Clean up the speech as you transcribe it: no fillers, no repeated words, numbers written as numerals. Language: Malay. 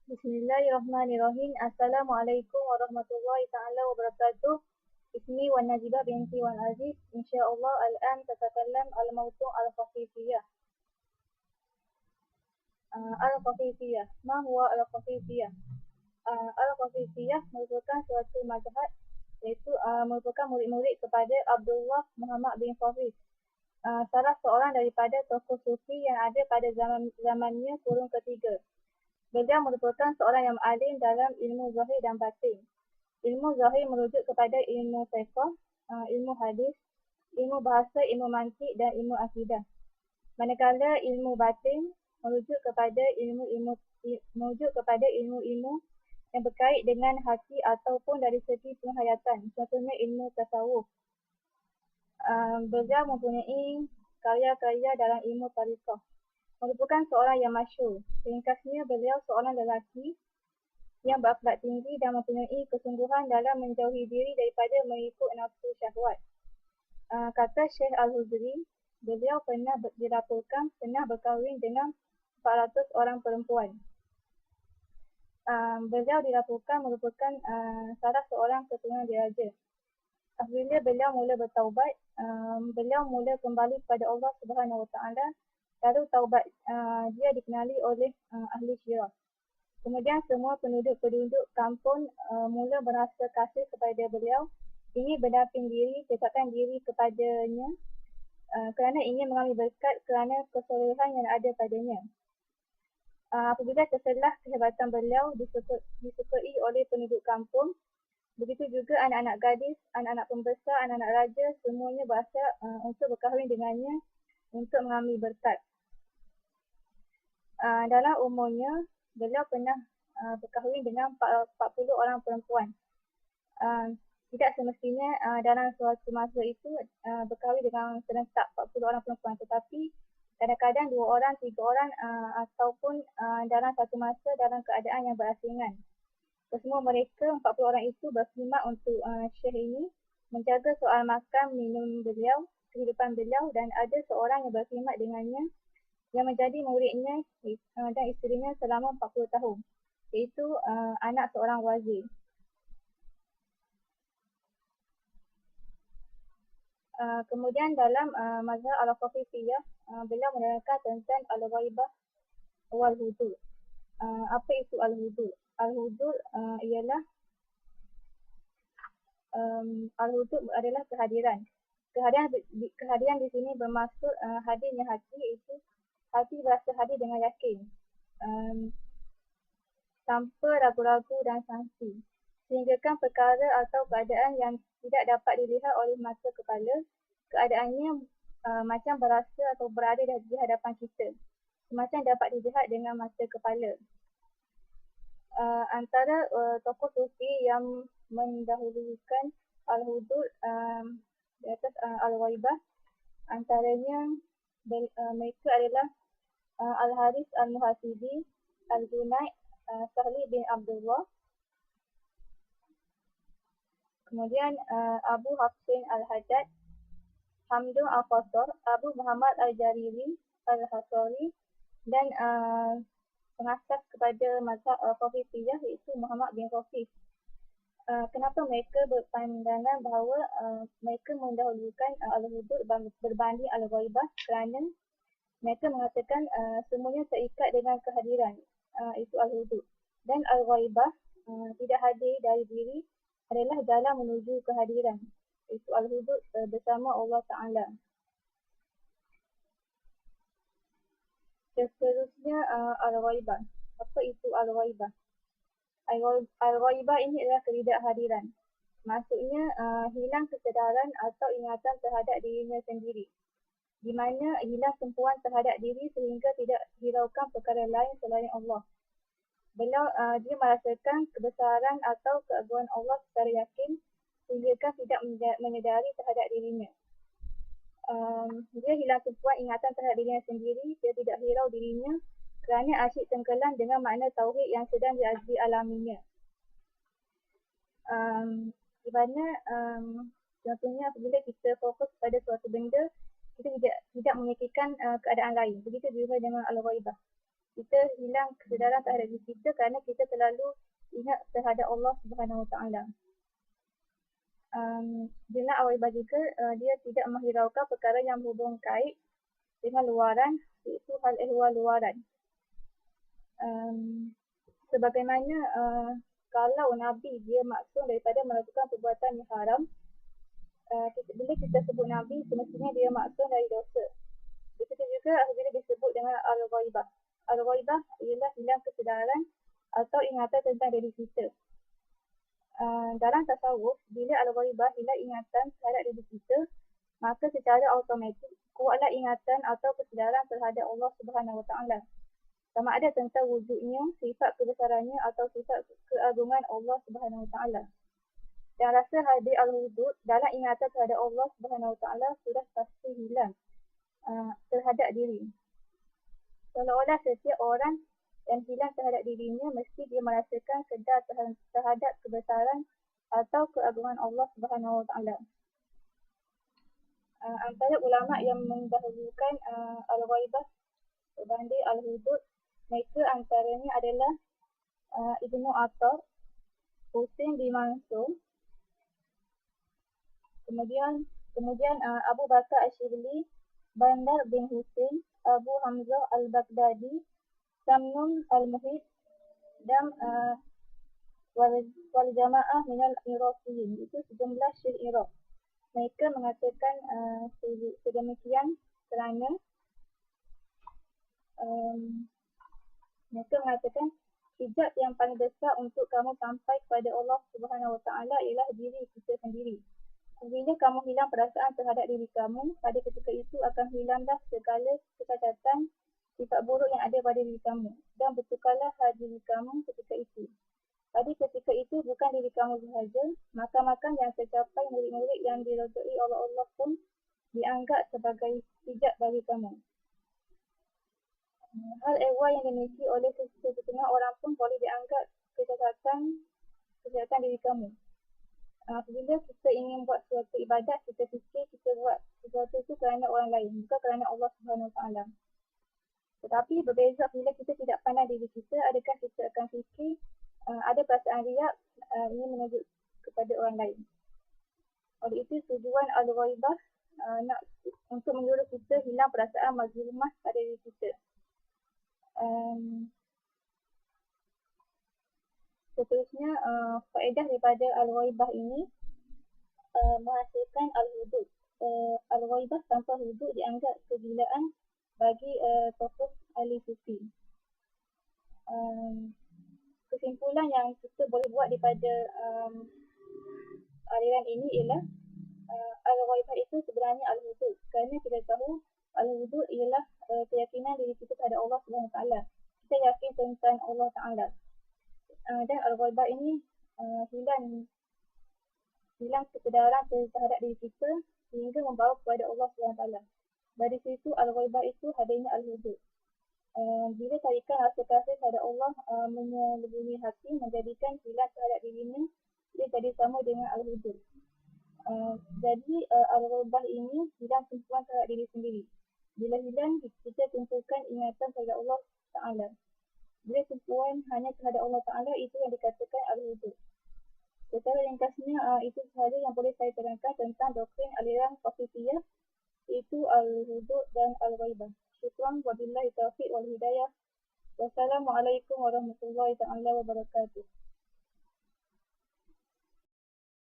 Bismillahirrahmanirrahim. Assalamualaikum warahmatullahi ta'ala wabarakatuh. Ismi wan Najibah binti wan Aziz. Insyaallah al-an tatakallam al-mawdu' al-khafifiyah. Al-khafifiyah. Ma huwa al-khafifiyah? Al-khafifiyah merupakan suatu mazhab iaitu merupakan murid-murid kepada Abdullah Muhammad bin Khafif. Salah seorang daripada tokoh sufi yang ada pada zamannya kurun ketiga. Beliau merupakan seorang yang alim dalam ilmu zahir dan batin. Ilmu zahir merujuk kepada ilmu fiqh, ilmu hadis, ilmu bahasa, ilmu mantik dan ilmu akidah. Manakala ilmu batin merujuk kepada ilmu-ilmu yang berkait dengan hati ataupun dari segi penghayatan, contohnya ilmu tasawuf. Beliau mempunyai karya-karya dalam ilmu tariqah. Merupakan seorang yang masyhur. Ringkasnya, beliau seorang lelaki yang berakhlak tinggi dan mempunyai kesungguhan dalam menjauhi diri daripada mengikut nafsu syahwat. Kata Syekh Al-Huzri, beliau dilaporkan pernah berkahwin dengan 400 orang perempuan. Beliau dilaporkan merupakan salah seorang keturunan diraja. Apabila beliau mula bertaubat, beliau mula kembali kepada Allah Subhanahu Wa Taala. Lalu taubat dia dikenali oleh ahli Syirah. Kemudian semua penduduk kampung mula berasa kasih kepada beliau, ingin berdamping diri, dekatkan diri kepadanya kerana ingin mengambil berkat kerana kesolehan yang ada padanya. Apabila terselah kehebatan beliau disukai oleh penduduk kampung, begitu juga anak-anak gadis, anak-anak pembesar, anak-anak raja, semuanya berasa untuk berkahwin dengannya untuk mengambil berkat. Dalam umurnya, beliau pernah berkahwin dengan 40 orang perempuan. Tidak semestinya dalam suatu masa itu berkahwin dengan serentak 40 orang perempuan, tetapi kadang-kadang 2 orang, 3 orang ataupun dalam satu masa dalam keadaan yang berasingan. Kesemua mereka, 40 orang itu berkhidmat untuk Syekh ini, menjaga soal makan, minum beliau, kehidupan beliau, dan ada seorang yang berkhidmat dengannya yang menjadi muridnya dan isterinya selama 40 tahun, iaitu anak seorang wazir. Kemudian dalam mazhab al-Khafifiyah, beliau menerangkan tentang al-ghaibah wal-hudur. Apa itu al-hudur? Al-hudur ialah al-hudur adalah kehadiran. Kehadiran di sini bermaksud hadirnya hati, iaitu hati berasa hadir dengan yakin, tanpa ragu-ragu dan sangsi. Sehinggakan perkara atau keadaan yang tidak dapat dilihat oleh mata kepala, keadaannya macam berasa atau berada di hadapan kita, semacam dapat dilihat dengan mata kepala. Antara tokoh sufi yang mendahulukan al-hudur di atas al-ghaibah, antaranya mereka adalah Al-Haris Al-Muhasibi, Al-Junaid, Sahli bin Abdullah, kemudian Abu Hafsin Al-Haddad, Hamdun Al-Qasar, Abu Muhammad Al-Jariri Al-Hasari, dan pengasas kepada mazhab Khafifiyah iaitu Muhammad bin Khafif. Kenapa mereka berpandangan bahawa mereka mendahulukan al-hudur berbanding al-ghaibah? Kerana mereka mengatakan semuanya terikat dengan kehadiran, itu al-hudur. Dan al-ghaibah, tidak hadir dari diri, adalah jalan menuju kehadiran, itu al-hudur bersama Allah Ta'ala. Seterusnya al-ghaibah. Apa itu al-ghaibah? Al-ghaibah ini adalah ketidakhadiran. Maksudnya hilang kesedaran atau ingatan terhadap dirinya sendiri, di mana hilang tumpuan terhadap diri sehingga tidak hiraukan perkara lain selain Allah. Dia merasakan kebesaran atau keagungan Allah secara yakin sehingga tidak menyedari terhadap dirinya. Dia hilang tumpuan ingatan terhadap dirinya sendiri, dia tidak hirau dirinya kerana asyik tenggelam dengan makna tauhid yang sedang dialaminya. Di mana contohnya apabila kita fokus pada suatu benda, kita tidak memikirkan keadaan lain. Begitu juga dengan al-ghaibah. kita hilang kesedaran terhadap diri kita kerana kita terlalu ingat terhadap Allah Subhanahu Wa Taala. Dengan al-ghaibah juga, dia tidak menghiraukan perkara yang berhubung kait dengan luaran, iaitu hal ehwal luaran. Sebagaimana kalau Nabi dia maksum daripada melakukan perbuatan yang haram, bila kita sebut Nabi, semestinya dia maksum dari dosa. Begitu juga apabila disebut dengan al-ghaibah. Al-ghaibah ialah hilang kesedaran atau ingatan tentang diri kita. Dalam tasawuf, bila al-ghaibah hilang ingatan terhadap diri kita, maka secara automatik kuatlah ingatan atau kesedaran terhadap Allah Subhanahu Wa Taala. Sama ada tentang wujudnya, sifat kebesarannya atau sifat keagungan Allah Subhanahu Wa Taala. Dan rasa hadir al-wujud dalam ingatan terhadap Allah Subhanahu Wa Taala sudah pasti hilang terhadap diri. Seolah-olah setiap orang yang hilang terhadap dirinya mesti dia merasakan sedar terhadap kebesaran atau keagungan Allah Subhanahu Wa Taala. Antara ulama yang mendahulukan al-ghaibah berbanding al-hudud, mereka antaranya adalah Ibnu Attar, Husain bin Mansur, kemudian Abu Bakar Ash-Shibli, Bandar bin Husain, Abu Hamzah al-Baghdadi, Samnun al-Muhid, dan wal jamaah minal Iraqiyin, itu sejumlah syekh Iraq. Mereka mengatakan sedemikian kerana mereka mengatakan hijab yang paling besar untuk kamu sampai kepada Allah Subhanahu Wa Taala ialah diri kita sendiri. Bila kamu hilang perasaan terhadap diri kamu, pada ketika itu akan hilanglah segala kecacatan sifat buruk yang ada pada diri kamu, dan bertukarlah hal diri kamu ketika itu. Pada ketika itu bukan diri kamu sahaja, makan-makan yang tercapai murid-murid yang diridai oleh Allah pun dianggap sebagai hijab bagi kamu. Hal ehwal yang dimiliki oleh setengah orang pun boleh dianggap kecacatan diri kamu. Apabila kita ingin buat suatu ibadat, kita fikir kita buat sesuatu itu kerana orang lain, bukan kerana Allah Subhanahu Wa Taala. Tetapi berbeza bila kita tidak pandang diri kita, adakah kita akan fikir ada perasaan riak ingin menunjuk kepada orang lain. Oleh itu tujuan al-ghaibah nak untuk menyuruh kita hilang perasaan mazlumah pada diri kita. Seterusnya, faedah daripada al-ghaibah ini menghasilkan al-hudud. Al-ghaibah tanpa hudud dianggap kegilaan bagi tokoh ahli sufi. Kesimpulan yang kita boleh buat daripada aliran ini ialah al-ghaibah itu sebenarnya al-hudud. Kerana kita tahu al-hudud ialah keyakinan diri kita terhadap Allah Subhanahu Wa Taala. Kita yakin tentang Allah Taala. Dan al-ghaibah ini hilang kesedaran terhadap diri kita sehingga membawa kepada Allah Subhanahu Wa Taala. Dari situ al-ghaibah itu hadirnya al-hudud. Bila tarikan rasa kasih terhadap Allah menyelubungi hati, menjadikan hilang terhadap dirinya, ia jadi sama dengan al-hudud. Jadi al-ghaibah ini hilang tumpuan terhadap diri sendiri. Bila hilang, kita tumpukan ingatan terhadap Allah Ta'ala. Bila tumpuan hanya terhadap Allah Ta'ala, itu yang dikatakan al-hudud. Secara ringkasnya, itu sahaja yang boleh saya terangkan tentang doktrin aliran Sufiyah, iaitu al-hudud dan al-ghaibah. Syukran wabillahi taufiq wal hidayah. Wassalamualaikum warahmatullahi wabarakatuh.